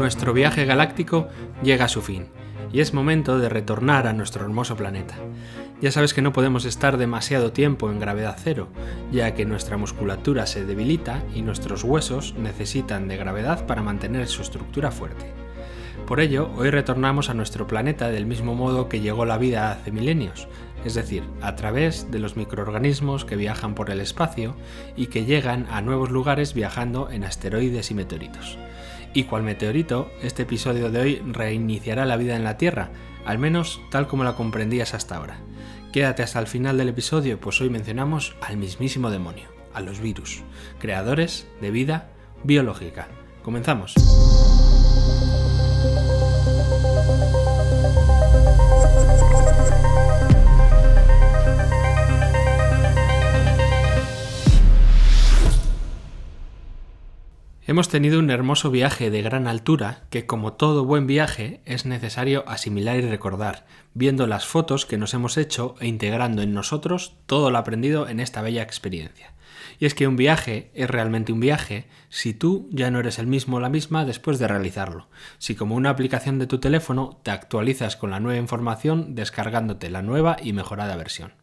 nuestro viaje galáctico llega a su fin y es momento de retornar a nuestro hermoso planeta. Ya sabes que no podemos estar demasiado tiempo en gravedad cero, ya que nuestra musculatura se debilita y nuestros huesos necesitan de gravedad para mantener su estructura fuerte. Por ello, hoy retornamos a nuestro planeta del mismo modo que llegó la vida hace milenios, es decir, a través de los microorganismos que viajan por el espacio y que llegan a nuevos lugares viajando en asteroides y meteoritos. Y cual meteorito, este episodio de hoy reiniciará la vida en la Tierra, al menos tal como la comprendías hasta ahora. Quédate hasta el final del episodio, pues hoy mencionamos al mismísimo demonio, a los virus, creadores de vida biológica. ¡Comenzamos! Hemos tenido un hermoso viaje de gran altura que, como todo buen viaje, es necesario asimilar y recordar, viendo las fotos que nos hemos hecho e integrando en nosotros todo lo aprendido en esta bella experiencia. Y es que un viaje es realmente un viaje si tú ya no eres el mismo o la misma después de realizarlo, si como una aplicación de tu teléfono te actualizas con la nueva información descargándote la nueva y mejorada versión.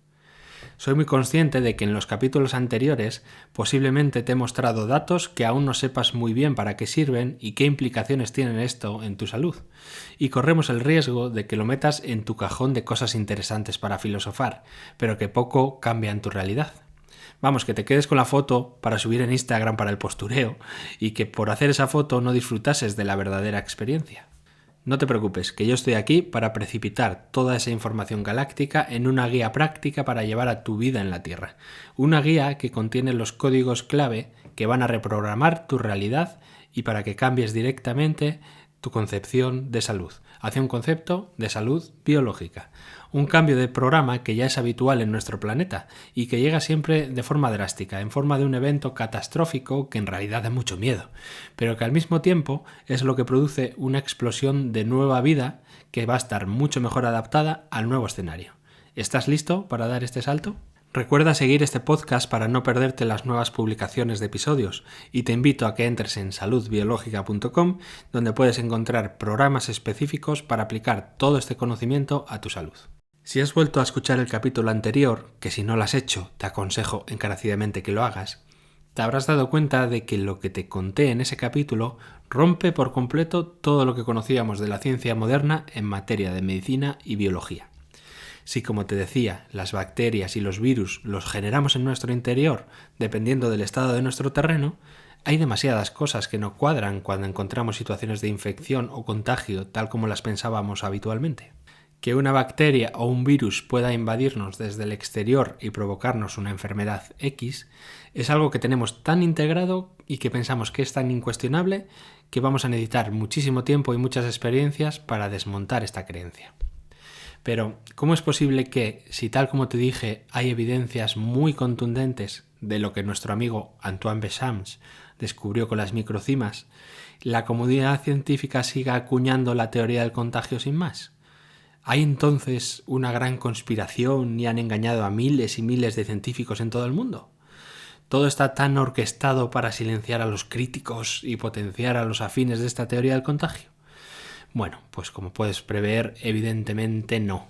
Soy muy consciente de que en los capítulos anteriores posiblemente te he mostrado datos que aún no sepas muy bien para qué sirven y qué implicaciones tienen esto en tu salud. Y corremos el riesgo de que lo metas en tu cajón de cosas interesantes para filosofar, pero que poco cambia en tu realidad. Vamos, que te quedes con la foto para subir en Instagram para el postureo y que por hacer esa foto no disfrutases de la verdadera experiencia. No te preocupes, que yo estoy aquí para precipitar toda esa información galáctica en una guía práctica para llevar a tu vida en la Tierra. Una guía que contiene los códigos clave que van a reprogramar tu realidad y para que cambies directamente tu concepción de salud hacia un concepto de salud biológica. Un cambio de programa que ya es habitual en nuestro planeta y que llega siempre de forma drástica, en forma de un evento catastrófico que en realidad da mucho miedo, pero que al mismo tiempo es lo que produce una explosión de nueva vida que va a estar mucho mejor adaptada al nuevo escenario. ¿Estás listo para dar este salto? Recuerda seguir este podcast para no perderte las nuevas publicaciones de episodios y te invito a que entres en saludbiológica.com, donde puedes encontrar programas específicos para aplicar todo este conocimiento a tu salud. Si has vuelto a escuchar el capítulo anterior, que si no lo has hecho te aconsejo encarecidamente que lo hagas, te habrás dado cuenta de que lo que te conté en ese capítulo rompe por completo todo lo que conocíamos de la ciencia moderna en materia de medicina y biología. Si, como te decía, las bacterias y los virus los generamos en nuestro interior dependiendo del estado de nuestro terreno, hay demasiadas cosas que no cuadran cuando encontramos situaciones de infección o contagio tal como las pensábamos habitualmente. Que una bacteria o un virus pueda invadirnos desde el exterior y provocarnos una enfermedad X es algo que tenemos tan integrado y que pensamos que es tan incuestionable que vamos a necesitar muchísimo tiempo y muchas experiencias para desmontar esta creencia. Pero, ¿cómo es posible que, si tal como te dije, hay evidencias muy contundentes de lo que nuestro amigo Antoine Béchamp descubrió con las microcimas, la comunidad científica siga acuñando la teoría del contagio sin más? ¿Hay entonces una gran conspiración y han engañado a miles y miles de científicos en todo el mundo? ¿Todo está tan orquestado para silenciar a los críticos y potenciar a los afines de esta teoría del contagio? Bueno, pues como puedes prever, evidentemente no.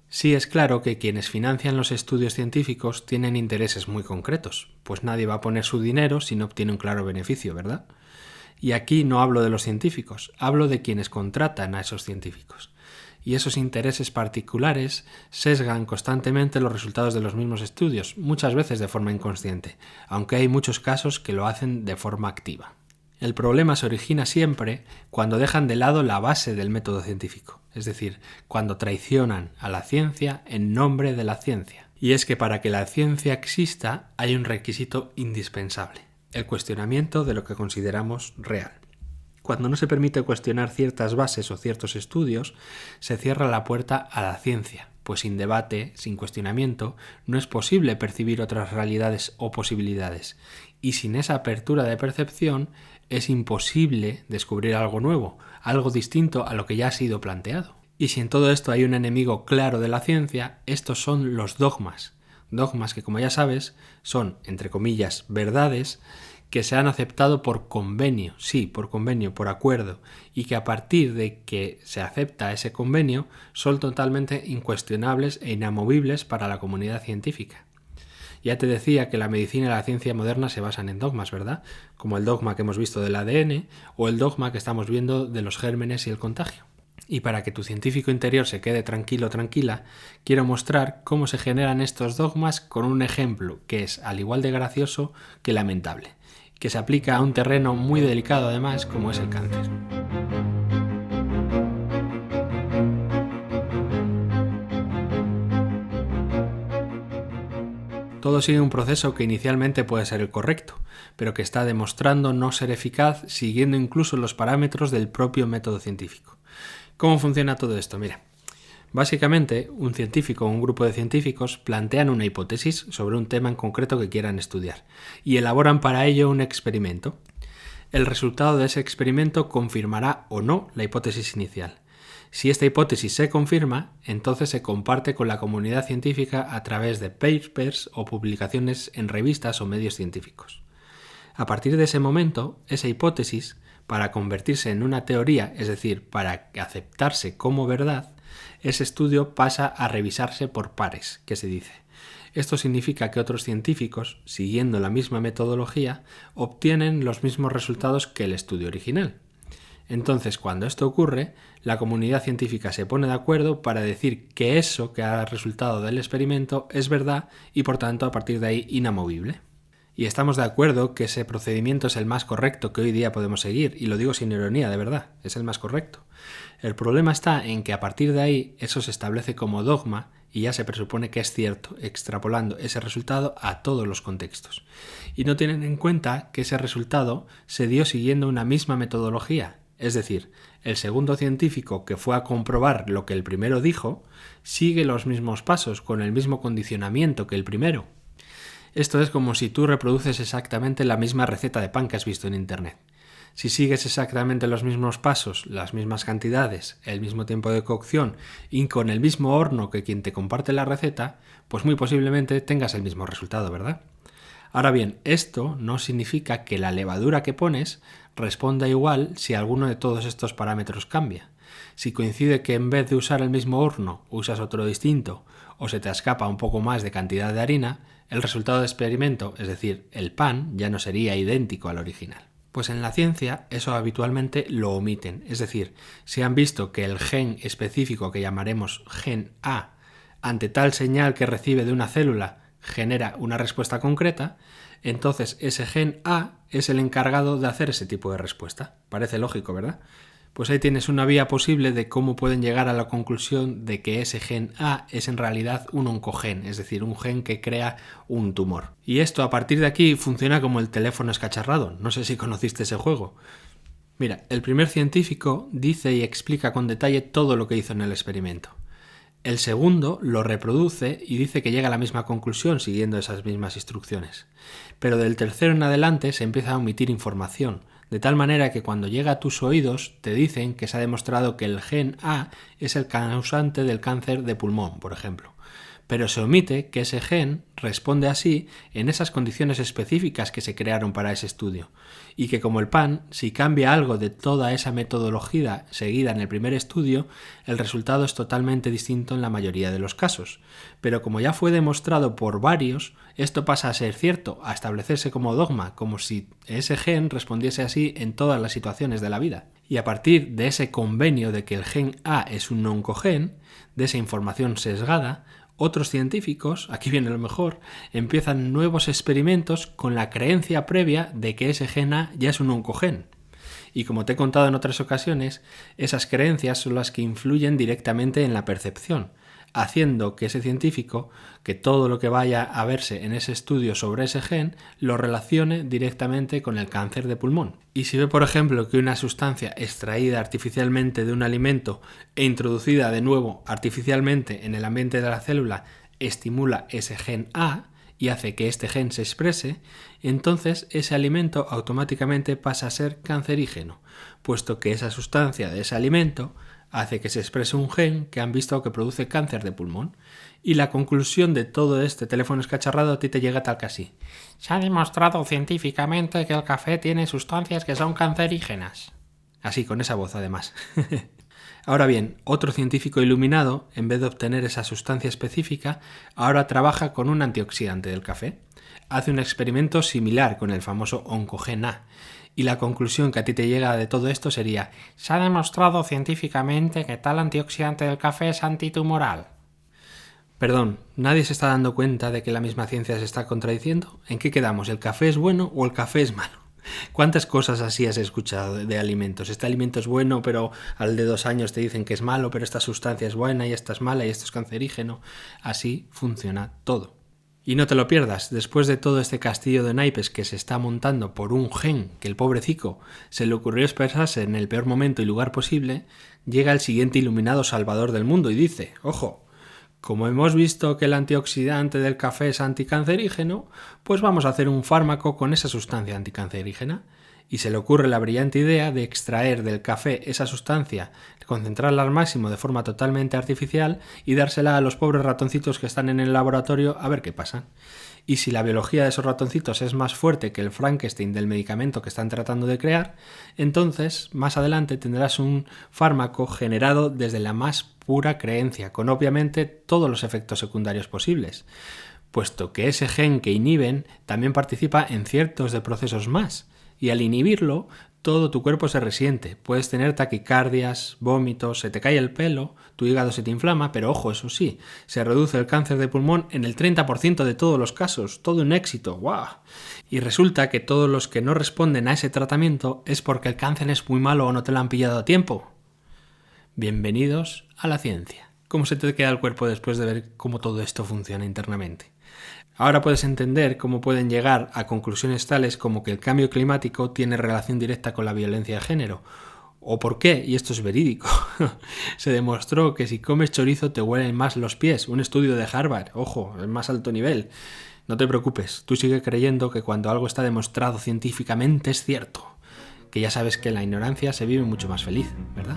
Sí es claro que quienes financian los estudios científicos tienen intereses muy concretos, pues nadie va a poner su dinero si no obtiene un claro beneficio, ¿verdad? Y aquí no hablo de los científicos, hablo de quienes contratan a esos científicos. Y esos intereses particulares sesgan constantemente los resultados de los mismos estudios, muchas veces de forma inconsciente, aunque hay muchos casos que lo hacen de forma activa. El problema se origina siempre cuando dejan de lado la base del método científico, es decir, cuando traicionan a la ciencia en nombre de la ciencia. Y es que para que la ciencia exista hay un requisito indispensable, el cuestionamiento de lo que consideramos real. Cuando no se permite cuestionar ciertas bases o ciertos estudios, se cierra la puerta a la ciencia, pues sin debate, sin cuestionamiento, no es posible percibir otras realidades o posibilidades. Y sin esa apertura de percepción, es imposible descubrir algo nuevo, algo distinto a lo que ya ha sido planteado. Y si en todo esto hay un enemigo claro de la ciencia, estos son los dogmas. Dogmas que, como ya sabes, son, entre comillas, verdades que se han aceptado por convenio, sí, por convenio, por acuerdo, y que a partir de que se acepta ese convenio son totalmente incuestionables e inamovibles para la comunidad científica. Ya te decía que la medicina y la ciencia moderna se basan en dogmas, ¿verdad? Como el dogma que hemos visto del ADN o el dogma que estamos viendo de los gérmenes y el contagio. Y para que tu científico interior se quede tranquilo o tranquila, quiero mostrar cómo se generan estos dogmas con un ejemplo que es al igual de gracioso que lamentable, que se aplica a un terreno muy delicado además como es el cáncer. Todo sigue un proceso que inicialmente puede ser el correcto, pero que está demostrando no ser eficaz siguiendo incluso los parámetros del propio método científico. ¿Cómo funciona todo esto? Mira, básicamente un científico o un grupo de científicos plantean una hipótesis sobre un tema en concreto que quieran estudiar y elaboran para ello un experimento. El resultado de ese experimento confirmará o no la hipótesis inicial. Si esta hipótesis se confirma, entonces se comparte con la comunidad científica a través de papers o publicaciones en revistas o medios científicos. A partir de ese momento, esa hipótesis, para convertirse en una teoría, es decir, para aceptarse como verdad, ese estudio pasa a revisarse por pares, que se dice. Esto significa que otros científicos, siguiendo la misma metodología, obtienen los mismos resultados que el estudio original. Entonces, cuando esto ocurre, la comunidad científica se pone de acuerdo para decir que eso que ha resultado del experimento es verdad y, por tanto, a partir de ahí, inamovible. Y estamos de acuerdo que ese procedimiento es el más correcto que hoy día podemos seguir, y lo digo sin ironía, de verdad, es el más correcto. El problema está en que a partir de ahí eso se establece como dogma y ya se presupone que es cierto, extrapolando ese resultado a todos los contextos. Y no tienen en cuenta que ese resultado se dio siguiendo una misma metodología. Es decir, el segundo científico que fue a comprobar lo que el primero dijo, sigue los mismos pasos, con el mismo condicionamiento que el primero. Esto es como si tú reproduces exactamente la misma receta de pan que has visto en Internet. Si sigues exactamente los mismos pasos, las mismas cantidades, el mismo tiempo de cocción y con el mismo horno que quien te comparte la receta, pues muy posiblemente tengas el mismo resultado, ¿verdad? Ahora bien, esto no significa que la levadura que pones responda igual si alguno de todos estos parámetros cambia. Si coincide que en vez de usar el mismo horno usas otro distinto o se te escapa un poco más de cantidad de harina, el resultado del experimento, es decir, el pan, ya no sería idéntico al original. Pues en la ciencia eso habitualmente lo omiten, es decir, si han visto que el gen específico que llamaremos gen A, ante tal señal que recibe de una célula, genera una respuesta concreta, entonces ese gen A es el encargado de hacer ese tipo de respuesta. Parece lógico, ¿verdad? Pues ahí tienes una vía posible de cómo pueden llegar a la conclusión de que ese gen A es en realidad un oncogen, es decir, un gen que crea un tumor. Y esto a partir de aquí funciona como el teléfono escacharrado. No sé si conociste ese juego. Mira, el primer científico dice y explica con detalle todo lo que hizo en el experimento. El segundo lo reproduce y dice que llega a la misma conclusión siguiendo esas mismas instrucciones. Pero del tercero en adelante se empieza a omitir información, de tal manera que cuando llega a tus oídos te dicen que se ha demostrado que el gen A es el causante del cáncer de pulmón, por ejemplo. Pero se omite que ese gen responde así en esas condiciones específicas que se crearon para ese estudio, y que como el pan, si cambia algo de toda esa metodología seguida en el primer estudio, el resultado es totalmente distinto en la mayoría de los casos. Pero como ya fue demostrado por varios, esto pasa a ser cierto, a establecerse como dogma, como si ese gen respondiese así en todas las situaciones de la vida. Y a partir de ese convenio de que el gen A es un oncogen, de esa información sesgada, otros científicos, aquí viene lo mejor, empiezan nuevos experimentos con la creencia previa de que ese gen A ya es un oncogen. Y como te he contado en otras ocasiones, esas creencias son las que influyen directamente en la percepción, haciendo que ese científico, que todo lo que vaya a verse en ese estudio sobre ese gen, lo relacione directamente con el cáncer de pulmón. Y si ve, por ejemplo, que una sustancia extraída artificialmente de un alimento e introducida de nuevo artificialmente en el ambiente de la célula estimula ese gen A y hace que este gen se exprese, entonces ese alimento automáticamente pasa a ser cancerígeno, puesto que esa sustancia de ese alimento hace que se exprese un gen que han visto que produce cáncer de pulmón. Y la conclusión de todo este teléfono escacharrado a ti te llega tal que así. Se ha demostrado científicamente que el café tiene sustancias que son cancerígenas. Así, con esa voz además. Ahora bien, otro científico iluminado, en vez de obtener esa sustancia específica, ahora trabaja con un antioxidante del café. Hace un experimento similar con el famoso oncogen A. Y la conclusión que a ti te llega de todo esto sería: se ha demostrado científicamente que tal antioxidante del café es antitumoral. Perdón, ¿nadie se está dando cuenta de que la misma ciencia se está contradiciendo? ¿En qué quedamos? ¿El café es bueno o el café es malo? ¿Cuántas cosas así has escuchado de alimentos? Este alimento es bueno, pero al de 2 años te dicen que es malo, pero esta sustancia es buena y esta es mala y esto es cancerígeno. Así funciona todo. Y no te lo pierdas, después de todo este castillo de naipes que se está montando por un gen que el pobrecico se le ocurrió expresarse en el peor momento y lugar posible, llega el siguiente iluminado salvador del mundo y dice: ojo, como hemos visto que el antioxidante del café es anticancerígeno, pues vamos a hacer un fármaco con esa sustancia anticancerígena. Y se le ocurre la brillante idea de extraer del café esa sustancia, concentrarla al máximo de forma totalmente artificial y dársela a los pobres ratoncitos que están en el laboratorio a ver qué pasa. Y si la biología de esos ratoncitos es más fuerte que el Frankenstein del medicamento que están tratando de crear, entonces más adelante tendrás un fármaco generado desde la más pura creencia, con obviamente todos los efectos secundarios posibles, puesto que ese gen que inhiben también participa en ciertos de procesos más. Y al inhibirlo, todo tu cuerpo se resiente. Puedes tener taquicardias, vómitos, se te cae el pelo, tu hígado se te inflama, pero ojo, eso sí, se reduce el cáncer de pulmón en el 30% de todos los casos. Todo un éxito, ¡guau! Y resulta que todos los que no responden a ese tratamiento es porque el cáncer es muy malo o no te lo han pillado a tiempo. Bienvenidos a la ciencia. ¿Cómo se te queda el cuerpo después de ver cómo todo esto funciona internamente? Ahora puedes entender cómo pueden llegar a conclusiones tales como que el cambio climático tiene relación directa con la violencia de género. ¿O por qué? Y esto es verídico. Se demostró que si comes chorizo te huelen más los pies. Un estudio de Harvard. Ojo, es más alto nivel. No te preocupes, tú sigue creyendo que cuando algo está demostrado científicamente es cierto. Que ya sabes que en la ignorancia se vive mucho más feliz, ¿verdad?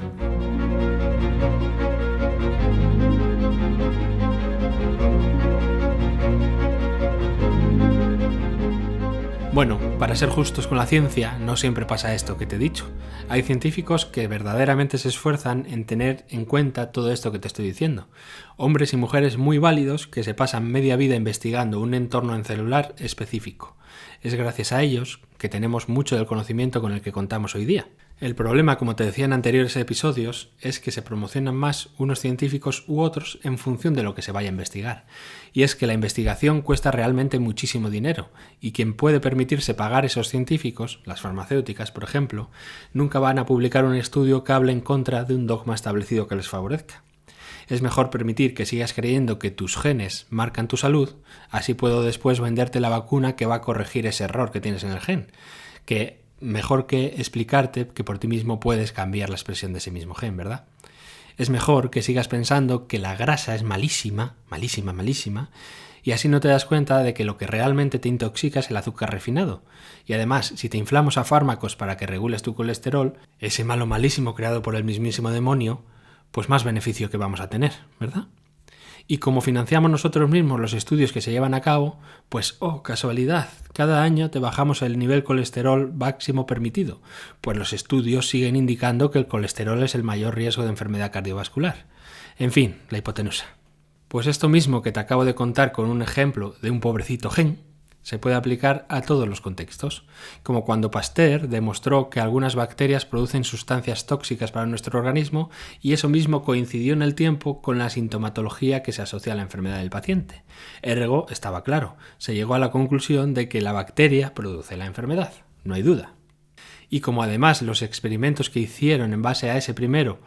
Bueno, para ser justos con la ciencia, no siempre pasa esto que te he dicho. Hay científicos que verdaderamente se esfuerzan en tener en cuenta todo esto que te estoy diciendo. Hombres y mujeres muy válidos que se pasan media vida investigando un entorno en celular específico. Es gracias a ellos que tenemos mucho del conocimiento con el que contamos hoy día. El problema, como te decía en anteriores episodios, es que se promocionan más unos científicos u otros en función de lo que se vaya a investigar. Y es que la investigación cuesta realmente muchísimo dinero, y quien puede permitirse pagar esos científicos, las farmacéuticas por ejemplo, nunca van a publicar un estudio que hable en contra de un dogma establecido que les favorezca. Es mejor permitir que sigas creyendo que tus genes marcan tu salud, así puedo después venderte la vacuna que va a corregir ese error que tienes en el gen, que mejor que explicarte que por ti mismo puedes cambiar la expresión de ese mismo gen, ¿verdad? Es mejor que sigas pensando que la grasa es malísima, malísima, malísima, y así no te das cuenta de que lo que realmente te intoxica es el azúcar refinado. Y además, si te inflamos a fármacos para que regules tu colesterol, ese malo malísimo creado por el mismísimo demonio, pues más beneficio que vamos a tener, ¿verdad? Y como financiamos nosotros mismos los estudios que se llevan a cabo, pues, oh, casualidad, cada año te bajamos el nivel colesterol máximo permitido, pues los estudios siguen indicando que el colesterol es el mayor riesgo de enfermedad cardiovascular. En fin, la hipotenusa. Pues esto mismo que te acabo de contar con un ejemplo de un pobrecito gen, se puede aplicar a todos los contextos, como cuando Pasteur demostró que algunas bacterias producen sustancias tóxicas para nuestro organismo y eso mismo coincidió en el tiempo con la sintomatología que se asocia a la enfermedad del paciente. Ergo, estaba claro, se llegó a la conclusión de que la bacteria produce la enfermedad, no hay duda. Y como además los experimentos que hicieron en base a ese primero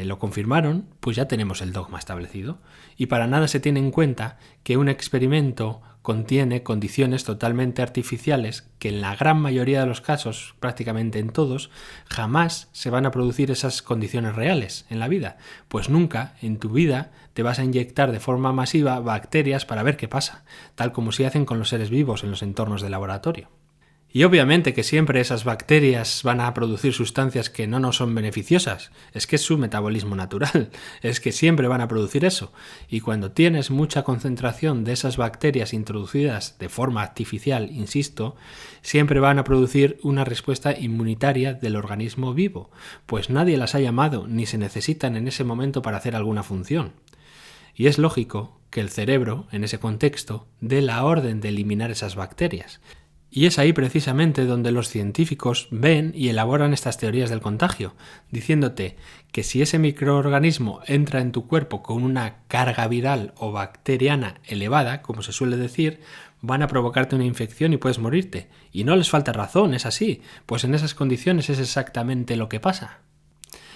lo confirmaron, pues ya tenemos el dogma establecido. Y para nada se tiene en cuenta que un experimento contiene condiciones totalmente artificiales que en la gran mayoría de los casos, prácticamente en todos, jamás se van a producir esas condiciones reales en la vida. Pues nunca en tu vida te vas a inyectar de forma masiva bacterias para ver qué pasa, tal como se hacen con los seres vivos en los entornos de laboratorio. Y obviamente que siempre esas bacterias van a producir sustancias que no nos son beneficiosas. Es que es su metabolismo natural. Es que siempre van a producir eso. Y cuando tienes mucha concentración de esas bacterias introducidas de forma artificial, insisto, siempre van a producir una respuesta inmunitaria del organismo vivo, pues nadie las ha llamado ni se necesitan en ese momento para hacer alguna función. Y es lógico que el cerebro, en ese contexto, dé la orden de eliminar esas bacterias. Y es ahí precisamente donde los científicos ven y elaboran estas teorías del contagio, diciéndote que si ese microorganismo entra en tu cuerpo con una carga viral o bacteriana elevada, como se suele decir, van a provocarte una infección y puedes morirte. Y no les falta razón, es así, pues en esas condiciones es exactamente lo que pasa.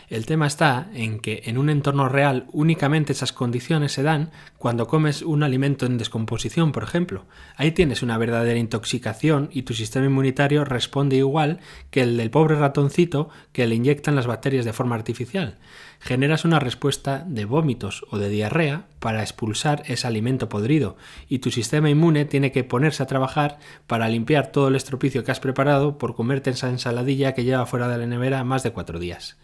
El tema está en que en un entorno real únicamente esas condiciones se dan cuando comes un alimento en descomposición, por ejemplo. Ahí tienes una verdadera intoxicación y tu sistema inmunitario responde igual que el del pobre ratoncito que le inyectan las bacterias de forma artificial. Generas una respuesta de vómitos o de diarrea para expulsar ese alimento podrido y tu sistema inmune tiene que ponerse a trabajar para limpiar todo el estropicio que has preparado por comerte esa ensaladilla que lleva fuera de la nevera más de 4 días.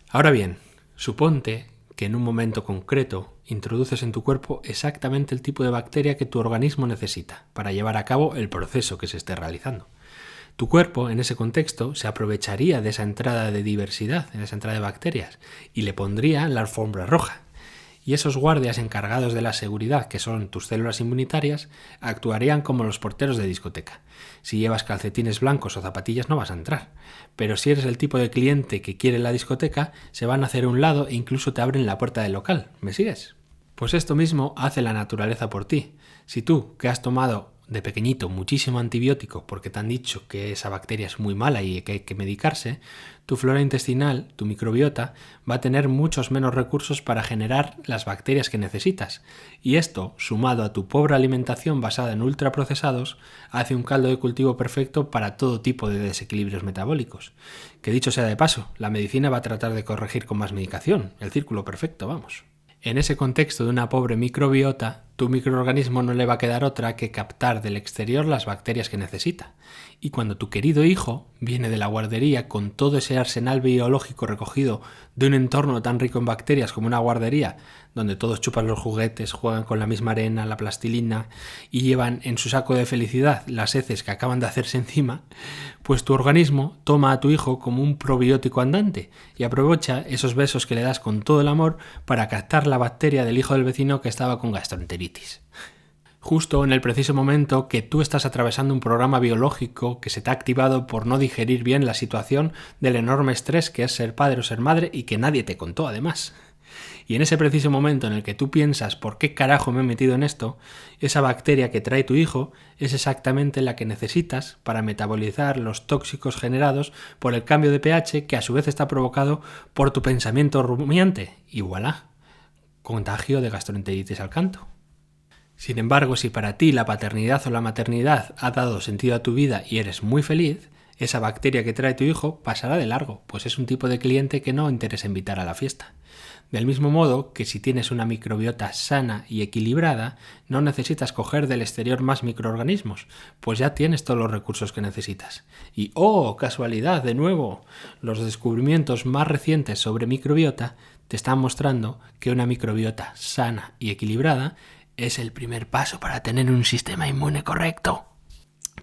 Ahora bien, suponte que en un momento concreto introduces en tu cuerpo exactamente el tipo de bacteria que tu organismo necesita para llevar a cabo el proceso que se esté realizando. Tu cuerpo, en ese contexto, se aprovecharía de esa entrada de diversidad, de esa entrada de bacterias, y le pondría la alfombra roja. Y esos guardias encargados de la seguridad, que son tus células inmunitarias, actuarían como los porteros de discoteca. Si llevas calcetines blancos o zapatillas no vas a entrar, pero si eres el tipo de cliente que quiere la discoteca, se van a hacer a un lado e incluso te abren la puerta del local. ¿Me sigues? Pues esto mismo hace la naturaleza por ti. Si tú, que has tomado de pequeñito muchísimo antibiótico porque te han dicho que esa bacteria es muy mala y que hay que medicarse, tu flora intestinal, tu microbiota, va a tener muchos menos recursos para generar las bacterias que necesitas. Y esto, sumado a tu pobre alimentación basada en ultraprocesados, hace un caldo de cultivo perfecto para todo tipo de desequilibrios metabólicos. Que dicho sea de paso, la medicina va a tratar de corregir con más medicación, el círculo perfecto, vamos. En ese contexto de una pobre microbiota, tu microorganismo no le va a quedar otra que captar del exterior las bacterias que necesita. Y cuando tu querido hijo viene de la guardería con todo ese arsenal biológico recogido de un entorno tan rico en bacterias como una guardería, donde todos chupan los juguetes, juegan con la misma arena, la plastilina y llevan en su saco de felicidad las heces que acaban de hacerse encima, pues tu organismo toma a tu hijo como un probiótico andante y aprovecha esos besos que le das con todo el amor para captar la bacteria del hijo del vecino que estaba con gastroenteritis. Justo en el preciso momento que tú estás atravesando un programa biológico que se te ha activado por no digerir bien la situación del enorme estrés que es ser padre o ser madre y que nadie te contó además. Y en ese preciso momento en el que tú piensas ¿por qué carajo me he metido en esto?, esa bacteria que trae tu hijo es exactamente la que necesitas para metabolizar los tóxicos generados por el cambio de pH que a su vez está provocado por tu pensamiento rumiante. Y voilà, contagio de gastroenteritis al canto. Sin embargo, si para ti la paternidad o la maternidad ha dado sentido a tu vida y eres muy feliz, esa bacteria que trae tu hijo pasará de largo, pues es un tipo de cliente que no interesa invitar a la fiesta. Del mismo modo que si tienes una microbiota sana y equilibrada, no necesitas coger del exterior más microorganismos, pues ya tienes todos los recursos que necesitas. Y ¡oh, casualidad, de nuevo! Los descubrimientos más recientes sobre microbiota te están mostrando que una microbiota sana y equilibrada es el primer paso para tener un sistema inmune correcto.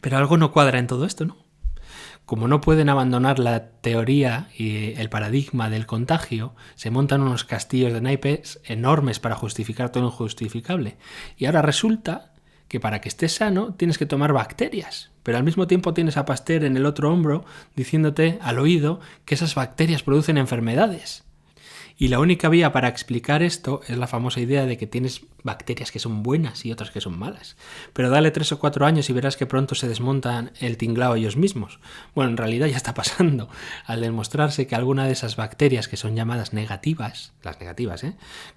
Pero algo no cuadra en todo esto, ¿no? Como no pueden abandonar la teoría y el paradigma del contagio, se montan unos castillos de naipes enormes para justificar todo lo injustificable. Y ahora resulta que para que estés sano tienes que tomar bacterias, pero al mismo tiempo tienes a Pasteur en el otro hombro diciéndote al oído que esas bacterias producen enfermedades. Y la única vía para explicar esto es la famosa idea de que tienes bacterias que son buenas y otras que son malas. Pero dale 3 o 4 años y verás que pronto se desmontan el tinglao ellos mismos. Bueno, en realidad ya está pasando, al demostrarse que alguna de esas bacterias que son llamadas negativas, las negativas,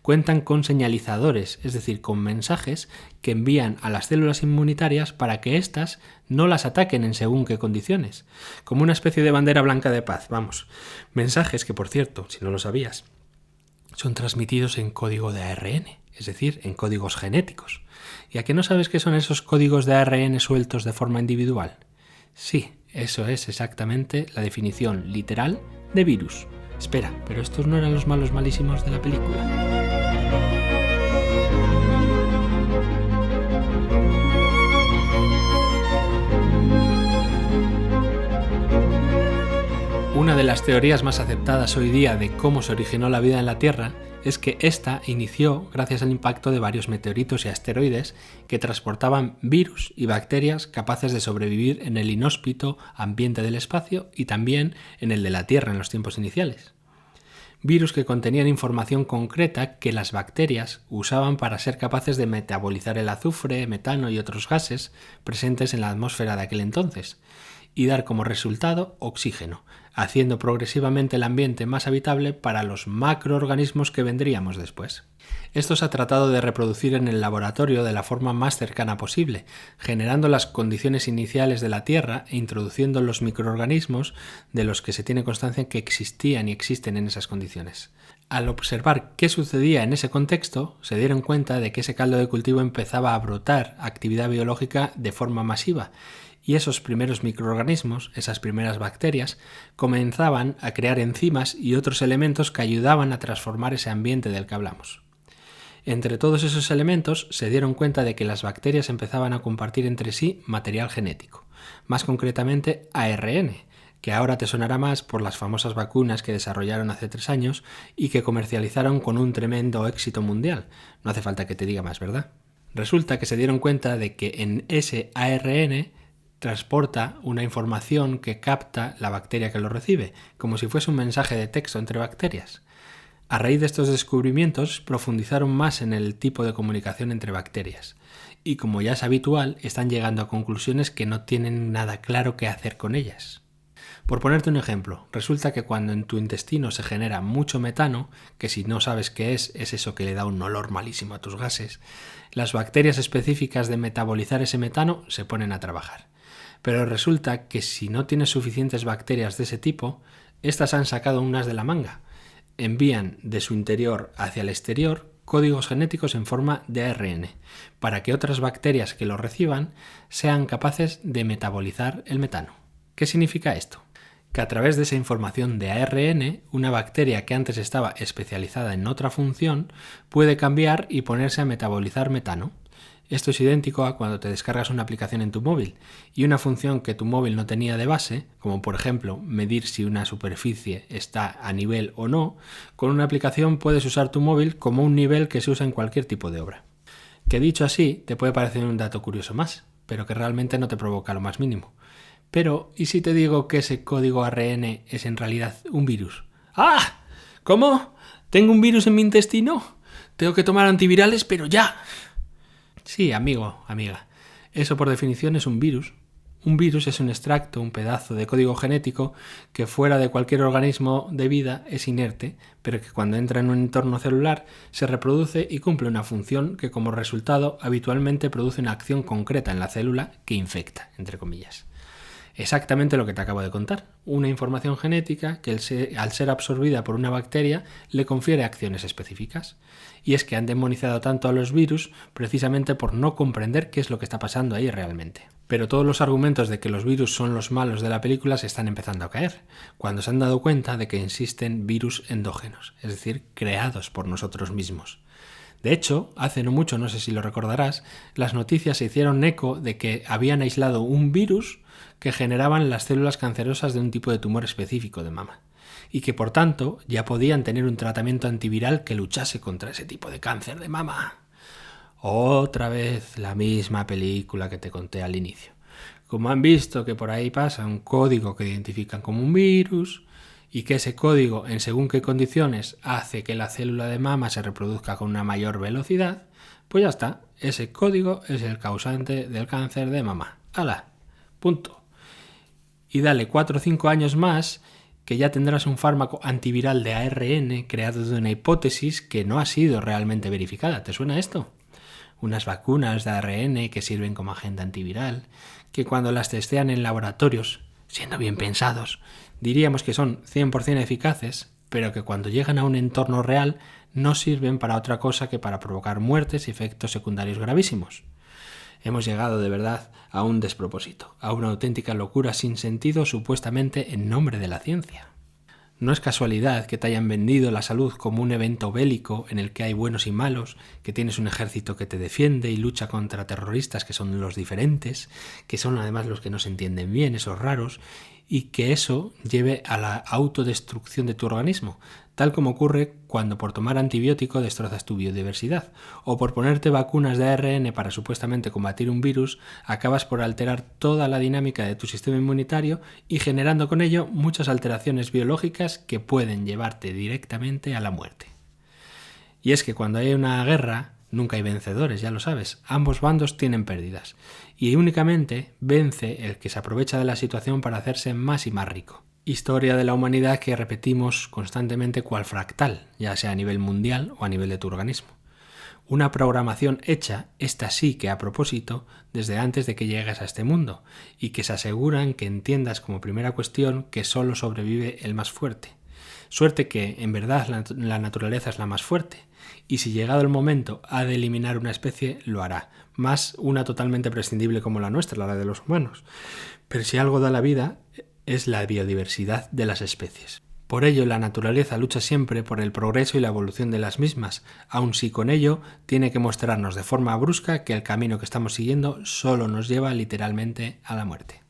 cuentan con señalizadores, es decir, con mensajes que envían a las células inmunitarias para que éstas no las ataquen en según qué condiciones. Como una especie de bandera blanca de paz, vamos. Mensajes que, por cierto, si no lo sabías, son transmitidos en código de ARN, es decir, en códigos genéticos. ¿Y a qué no sabes qué son esos códigos de ARN sueltos de forma individual? Sí, eso es exactamente la definición literal de virus. Espera, ¿pero estos no eran los malos malísimos de la película? Una de las teorías más aceptadas hoy día de cómo se originó la vida en la Tierra es que ésta inició gracias al impacto de varios meteoritos y asteroides que transportaban virus y bacterias capaces de sobrevivir en el inhóspito ambiente del espacio y también en el de la Tierra en los tiempos iniciales. Virus que contenían información concreta que las bacterias usaban para ser capaces de metabolizar el azufre, metano y otros gases presentes en la atmósfera de aquel entonces, y dar como resultado oxígeno, haciendo progresivamente el ambiente más habitable para los macroorganismos que vendríamos después. Esto se ha tratado de reproducir en el laboratorio de la forma más cercana posible, generando las condiciones iniciales de la Tierra e introduciendo los microorganismos de los que se tiene constancia que existían y existen en esas condiciones. Al observar qué sucedía en ese contexto, se dieron cuenta de que ese caldo de cultivo empezaba a brotar actividad biológica de forma masiva, y esos primeros microorganismos, esas primeras bacterias, comenzaban a crear enzimas y otros elementos que ayudaban a transformar ese ambiente del que hablamos. Entre todos esos elementos se dieron cuenta de que las bacterias empezaban a compartir entre sí material genético, más concretamente ARN, que ahora te sonará más por las famosas vacunas que desarrollaron hace 3 años y que comercializaron con un tremendo éxito mundial. No hace falta que te diga más, ¿verdad? Resulta que se dieron cuenta de que en ese ARN transporta una información que capta la bacteria que lo recibe, como si fuese un mensaje de texto entre bacterias. A raíz de estos descubrimientos, profundizaron más en el tipo de comunicación entre bacterias, y como ya es habitual, están llegando a conclusiones que no tienen nada claro qué hacer con ellas. Por ponerte un ejemplo, resulta que cuando en tu intestino se genera mucho metano, que si no sabes qué es eso que le da un olor malísimo a tus gases, las bacterias específicas de metabolizar ese metano se ponen a trabajar. Pero resulta que si no tienes suficientes bacterias de ese tipo, estas han sacado unas de la manga. Envían de su interior hacia el exterior códigos genéticos en forma de ARN, para que otras bacterias que lo reciban sean capaces de metabolizar el metano. ¿Qué significa esto? Que a través de esa información de ARN, una bacteria que antes estaba especializada en otra función puede cambiar y ponerse a metabolizar metano. Esto es idéntico a cuando te descargas una aplicación en tu móvil y una función que tu móvil no tenía de base, como por ejemplo medir si una superficie está a nivel o no, con una aplicación puedes usar tu móvil como un nivel que se usa en cualquier tipo de obra. Que dicho así, te puede parecer un dato curioso más, pero que realmente no te provoca lo más mínimo. Pero, ¿y si te digo que ese código ARN es en realidad un virus? ¡Ah! ¿Cómo? ¿Tengo un virus en mi intestino? Tengo que tomar antivirales, pero ya. Sí, amigo, amiga. Eso por definición es un virus. Un virus es un extracto, un pedazo de código genético que fuera de cualquier organismo de vida es inerte, pero que cuando entra en un entorno celular se reproduce y cumple una función que como resultado habitualmente produce una acción concreta en la célula que infecta, entre comillas. Exactamente lo que te acabo de contar, una información genética que al ser absorbida por una bacteria le confiere acciones específicas. Y es que han demonizado tanto a los virus precisamente por no comprender qué es lo que está pasando ahí realmente. Pero todos los argumentos de que los virus son los malos de la película se están empezando a caer, cuando se han dado cuenta de que existen virus endógenos, es decir, creados por nosotros mismos. De hecho, hace no mucho, no sé si lo recordarás, las noticias se hicieron eco de que habían aislado un virus que generaban las células cancerosas de un tipo de tumor específico de mama, y que por tanto ya podían tener un tratamiento antiviral que luchase contra ese tipo de cáncer de mama. Otra vez la misma película que te conté al inicio. Como han visto que por ahí pasa un código que identifican como un virus, y que ese código en según qué condiciones hace que la célula de mama se reproduzca con una mayor velocidad, pues ya está, ese código es el causante del cáncer de mama. ¡Hala! Punto. Y dale 4 o 5 años más que ya tendrás un fármaco antiviral de ARN creado de una hipótesis que no ha sido realmente verificada. ¿Te suena esto? Unas vacunas de ARN que sirven como agente antiviral, que cuando las testean en laboratorios, siendo bien pensados, diríamos que son 100% eficaces, pero que cuando llegan a un entorno real no sirven para otra cosa que para provocar muertes y efectos secundarios gravísimos. Hemos llegado de verdad a un despropósito, a una auténtica locura sin sentido supuestamente en nombre de la ciencia. No es casualidad que te hayan vendido la salud como un evento bélico en el que hay buenos y malos, que tienes un ejército que te defiende y lucha contra terroristas que son los diferentes, que son además los que no se entienden bien, esos raros, y que eso lleve a la autodestrucción de tu organismo, tal como ocurre cuando por tomar antibiótico destrozas tu biodiversidad, o por ponerte vacunas de ARN para supuestamente combatir un virus, acabas por alterar toda la dinámica de tu sistema inmunitario y generando con ello muchas alteraciones biológicas que pueden llevarte directamente a la muerte. Y es que cuando hay una guerra, nunca hay vencedores, ya lo sabes. Ambos bandos tienen pérdidas. Y únicamente vence el que se aprovecha de la situación para hacerse más y más rico. Historia de la humanidad que repetimos constantemente cual fractal, ya sea a nivel mundial o a nivel de tu organismo. Una programación hecha, esta sí que a propósito, desde antes de que llegues a este mundo, y que se aseguran que entiendas como primera cuestión que solo sobrevive el más fuerte. Suerte que, en verdad, la naturaleza es la más fuerte, y si llegado el momento ha de eliminar una especie, lo hará, más una totalmente prescindible como la nuestra, la de los humanos. Pero si algo da la vida, es la biodiversidad de las especies. Por ello, la naturaleza lucha siempre por el progreso y la evolución de las mismas, aun si con ello tiene que mostrarnos de forma brusca que el camino que estamos siguiendo solo nos lleva literalmente a la muerte.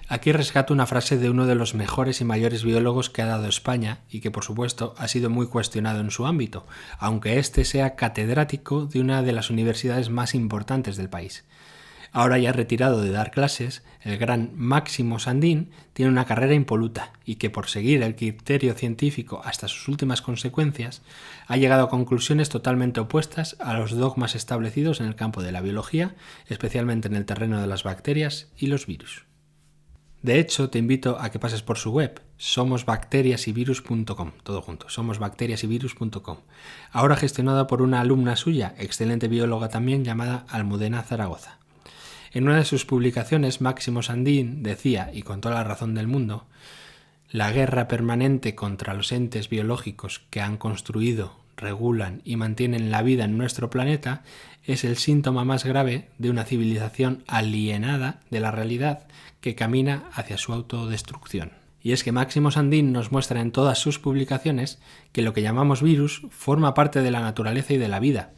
Aquí rescato una frase de uno de los mejores y mayores biólogos que ha dado España y que por supuesto ha sido muy cuestionado en su ámbito, aunque éste sea catedrático de una de las universidades más importantes del país. Ahora ya retirado de dar clases, el gran Máximo Sandín tiene una carrera impoluta y que por seguir el criterio científico hasta sus últimas consecuencias ha llegado a conclusiones totalmente opuestas a los dogmas establecidos en el campo de la biología, especialmente en el terreno de las bacterias y los virus. De hecho, te invito a que pases por su web, somosbacteriasyvirus.com, todo junto, somosbacteriasyvirus.com, ahora gestionada por una alumna suya, excelente bióloga también, llamada Almudena Zaragoza. En una de sus publicaciones, Máximo Sandín decía, y con toda la razón del mundo, la guerra permanente contra los entes biológicos que han construido, regulan y mantienen la vida en nuestro planeta es el síntoma más grave de una civilización alienada de la realidad que camina hacia su autodestrucción. Y es que Máximo Sandín nos muestra en todas sus publicaciones que lo que llamamos virus forma parte de la naturaleza y de la vida.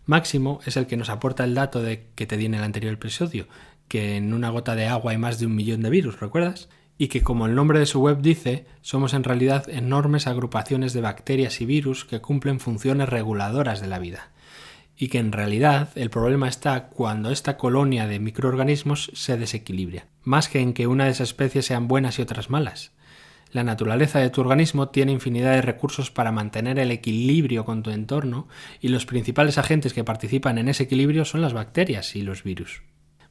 Máximo es el que nos aporta el dato de que te di en el anterior episodio, que en una gota de agua hay más de 1 millón de virus, ¿recuerdas? Y que, como el nombre de su web dice, somos en realidad enormes agrupaciones de bacterias y virus que cumplen funciones reguladoras de la vida. Y que en realidad el problema está cuando esta colonia de microorganismos se desequilibra, más que en que una de esas especies sean buenas y otras malas. La naturaleza de tu organismo tiene infinidad de recursos para mantener el equilibrio con tu entorno y los principales agentes que participan en ese equilibrio son las bacterias y los virus.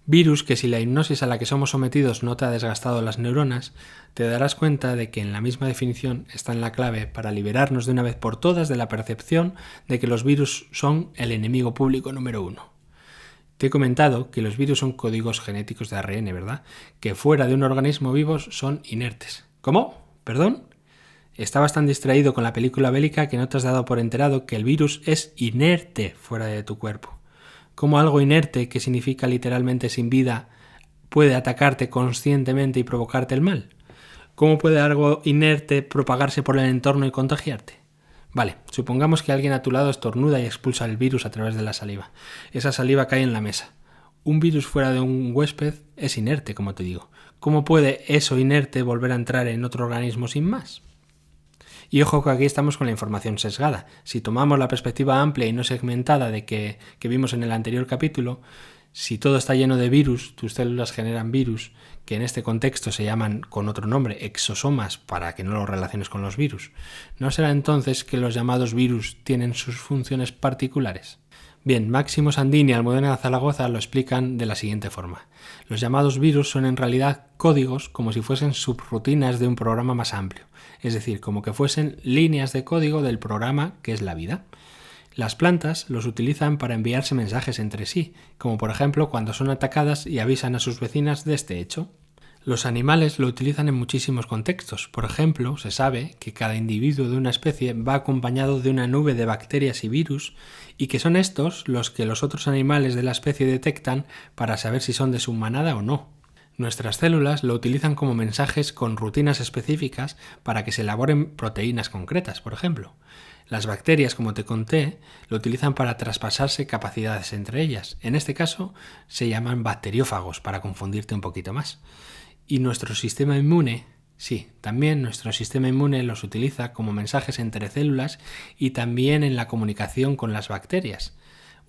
Virus que si la hipnosis a la que somos sometidos no te ha desgastado las neuronas, te darás cuenta de que en la misma definición está la clave para liberarnos de una vez por todas de la percepción de que los virus son el enemigo público número 1. Te he comentado que los virus son códigos genéticos de ARN, ¿verdad? Que fuera de un organismo vivo son inertes. ¿Cómo? ¿Perdón? Estabas tan distraído con la película bélica que no te has dado por enterado que el virus es inerte fuera de tu cuerpo. ¿Cómo algo inerte, que significa literalmente sin vida, puede atacarte conscientemente y provocarte el mal? ¿Cómo puede algo inerte propagarse por el entorno y contagiarte? Vale, supongamos que alguien a tu lado estornuda y expulsa el virus a través de la saliva. Esa saliva cae en la mesa. Un virus fuera de un huésped es inerte, como te digo. ¿Cómo puede eso inerte volver a entrar en otro organismo sin más? Y ojo que aquí estamos con la información sesgada. Si tomamos la perspectiva amplia y no segmentada de que vimos en el anterior capítulo, si todo está lleno de virus, tus células generan virus, que en este contexto se llaman con otro nombre exosomas para que no los relaciones con los virus, ¿no será entonces que los llamados virus tienen sus funciones particulares? Bien, Máximo Sandín y Almudena Zaragoza lo explican de la siguiente forma. Los llamados virus son en realidad códigos como si fuesen subrutinas de un programa más amplio, es decir, como que fuesen líneas de código del programa que es la vida. Las plantas los utilizan para enviarse mensajes entre sí, como por ejemplo cuando son atacadas y avisan a sus vecinas de este hecho. Los animales lo utilizan en muchísimos contextos. Por ejemplo, se sabe que cada individuo de una especie va acompañado de una nube de bacterias y virus y que son estos los que los otros animales de la especie detectan para saber si son de su manada o no. Nuestras células lo utilizan como mensajes con rutinas específicas para que se elaboren proteínas concretas, por ejemplo. Las bacterias, como te conté, lo utilizan para traspasarse capacidades entre ellas. En este caso, se llaman bacteriófagos, para confundirte un poquito más. Y nuestro sistema inmune, sí, también nuestro sistema inmune los utiliza como mensajes entre células y también en la comunicación con las bacterias.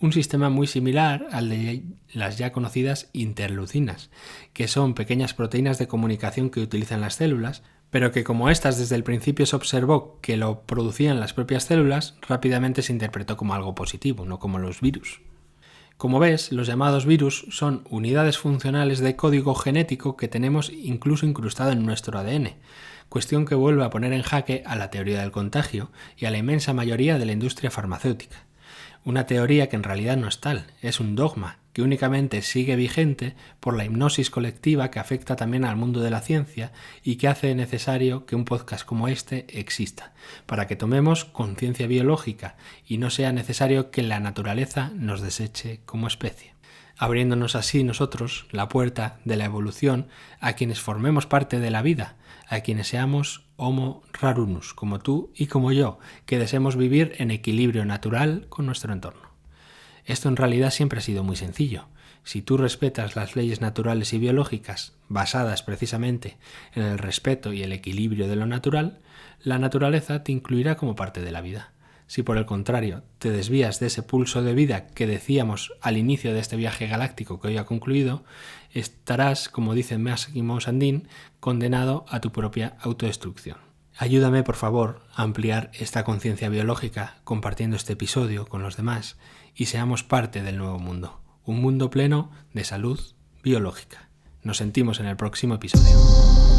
Un sistema muy similar al de las ya conocidas interleucinas, que son pequeñas proteínas de comunicación que utilizan las células, pero que como estas desde el principio se observó que lo producían las propias células, rápidamente se interpretó como algo positivo, no como los virus. Como ves, los llamados virus son unidades funcionales de código genético que tenemos incluso incrustado en nuestro ADN, cuestión que vuelve a poner en jaque a la teoría del contagio y a la inmensa mayoría de la industria farmacéutica. Una teoría que en realidad no es tal, es un dogma que únicamente sigue vigente por la hipnosis colectiva que afecta también al mundo de la ciencia y que hace necesario que un podcast como este exista, para que tomemos conciencia biológica y no sea necesario que la naturaleza nos deseche como especie, abriéndonos así nosotros la puerta de la evolución a quienes formemos parte de la vida, a quienes seamos Homo rarunus, como tú y como yo, que deseemos vivir en equilibrio natural con nuestro entorno. Esto en realidad siempre ha sido muy sencillo. Si tú respetas las leyes naturales y biológicas, basadas precisamente en el respeto y el equilibrio de lo natural, la naturaleza te incluirá como parte de la vida. Si por el contrario te desvías de ese pulso de vida que decíamos al inicio de este viaje galáctico que hoy ha concluido, estarás, como dice Máximo Sandín, condenado a tu propia autodestrucción. Ayúdame, por favor, a ampliar esta conciencia biológica compartiendo este episodio con los demás y seamos parte del nuevo mundo, un mundo pleno de salud biológica. Nos sentimos en el próximo episodio.